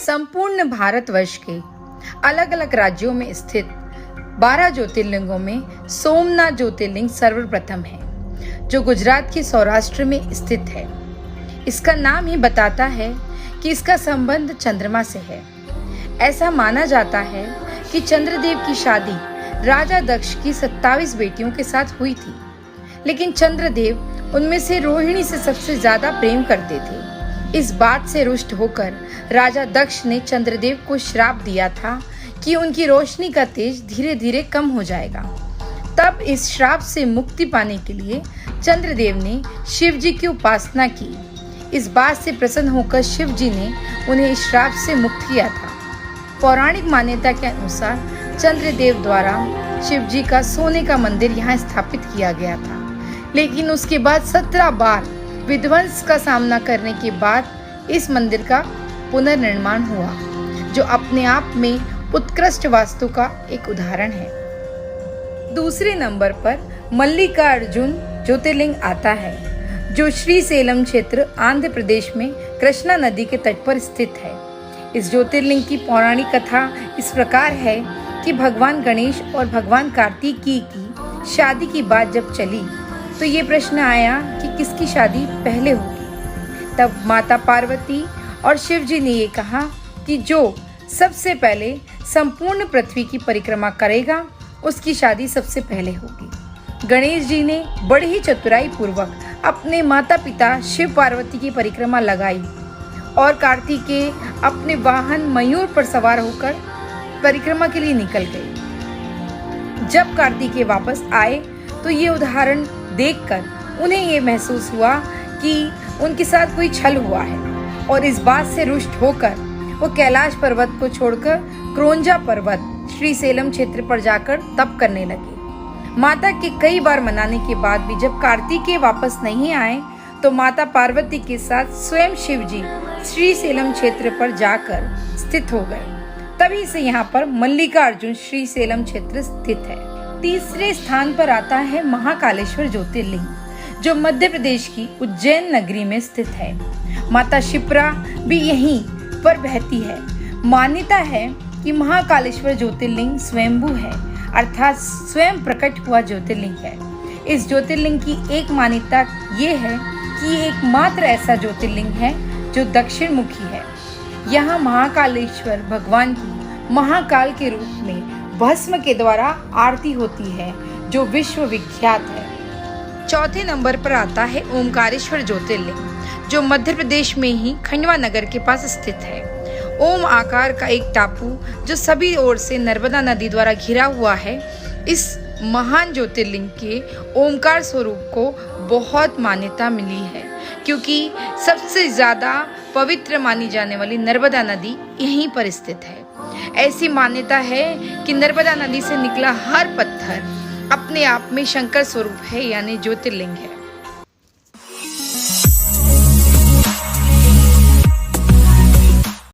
संपूर्ण भारतवर्ष के अलग अलग राज्यों में स्थित 12 ज्योतिर्लिंगों में सोमनाथ ज्योतिर्लिंग सर्वप्रथम है, जो गुजरात के सौराष्ट्र में स्थित है। इसका नाम ही बताता है कि इसका संबंध चंद्रमा से है। ऐसा माना जाता है कि चंद्रदेव की शादी राजा दक्ष की 27 बेटियों के साथ हुई थी, लेकिन चंद्रदेव उनमें से रोहिणी से सबसे ज्यादा प्रेम करते थे। इस बात से रुष्ट होकर राजा दक्ष ने चंद्रदेव को श्राप दिया था कि उनकी रोशनी का तेज धीरे धीरे कम हो जाएगा। तब इस श्राप से मुक्ति पाने के लिए चंद्रदेव ने शिव जी की उपासना की। इस बात से प्रसन्न होकर शिव जी ने उन्हें इस श्राप से मुक्त किया था। पौराणिक मान्यता के अनुसार चंद्रदेव द्वारा शिव जी का सोने का मंदिर यहाँ स्थापित किया गया था, लेकिन उसके बाद 17 बार विध्वंस का सामना करने के बाद इस मंदिर का पुनर्निर्माण हुआ, जो अपने आप में उत्कृष्ट वास्तु का एक उदाहरण है। दूसरे नंबर पर मल्लिकार्जुन ज्योतिर्लिंग आता है, जो श्रीशैलम क्षेत्र आंध्र प्रदेश में कृष्णा नदी के तट पर स्थित है। इस ज्योतिर्लिंग की पौराणिक कथा इस प्रकार है कि भगवान गणेश और भगवान कार्तिकेय की शादी की बात जब चली तो ये प्रश्न आया कि किसकी शादी पहले होगी। तब माता पार्वती और शिव जी ने ये कहा कि जो सबसे पहले संपूर्ण पृथ्वी की परिक्रमा करेगा उसकी शादी सबसे पहले होगी। गणेश जी ने बड़ी ही चतुराई पूर्वक अपने माता पिता शिव पार्वती की परिक्रमा लगाई और कार्तिकेय अपने वाहन मयूर पर सवार होकर परिक्रमा के लिए निकल गए। जब कार्तिकेय वापस आए तो ये उदाहरण देखकर उन्हें ये महसूस हुआ कि उनके साथ कोई छल हुआ है, और इस बात से रुष्ट होकर वो कैलाश पर्वत को छोड़कर क्रोंजा पर्वत श्रीशैलम क्षेत्र पर जाकर तप करने लगे। माता के कई बार मनाने के बाद भी जब कार्तिकेय वापस नहीं आए तो माता पार्वती के साथ स्वयं शिव जी श्रीशैलम क्षेत्र पर जाकर स्थित हो गए। तभी से यहाँ पर मल्लिकार्जुन श्रीशैलम क्षेत्र स्थित है। तीसरे स्थान पर आता है महाकालेश्वर ज्योतिर्लिंग, जो मध्य प्रदेश की उज्जैन नगरी में स्थित है। माता शिप्रा भी यहीं पर बहती है। मान्यता है कि महाकालेश्वर ज्योतिर्लिंग स्वयंभू है, अर्थात स्वयं प्रकट हुआ ज्योतिर्लिंग है। इस ज्योतिर्लिंग की एक मान्यता ये है कि ये एकमात्र ऐसा ज्योतिर्लिंग है जो दक्षिण मुखी है। यहाँ महाकालेश्वर भगवान की महाकाल के रूप में भस्म के द्वारा आरती होती है, जो विश्व विख्यात है। चौथे नंबर पर आता है ओमकारेश्वर ज्योतिर्लिंग, जो मध्य प्रदेश में ही खंडवा नगर के पास स्थित है। ओम आकार का एक टापू जो सभी ओर से नर्मदा नदी द्वारा घिरा हुआ है। इस महान ज्योतिर्लिंग के ओमकार स्वरूप को बहुत मान्यता मिली है, क्योंकि सबसे ज्यादा पवित्र मानी जाने वाली नर्मदा नदी यहीं पर स्थित है। ऐसी मान्यता है कि नर्मदा नदी से निकला हर पत्थर अपने आप में शंकर स्वरूप है, यानी ज्योतिर्लिंग है।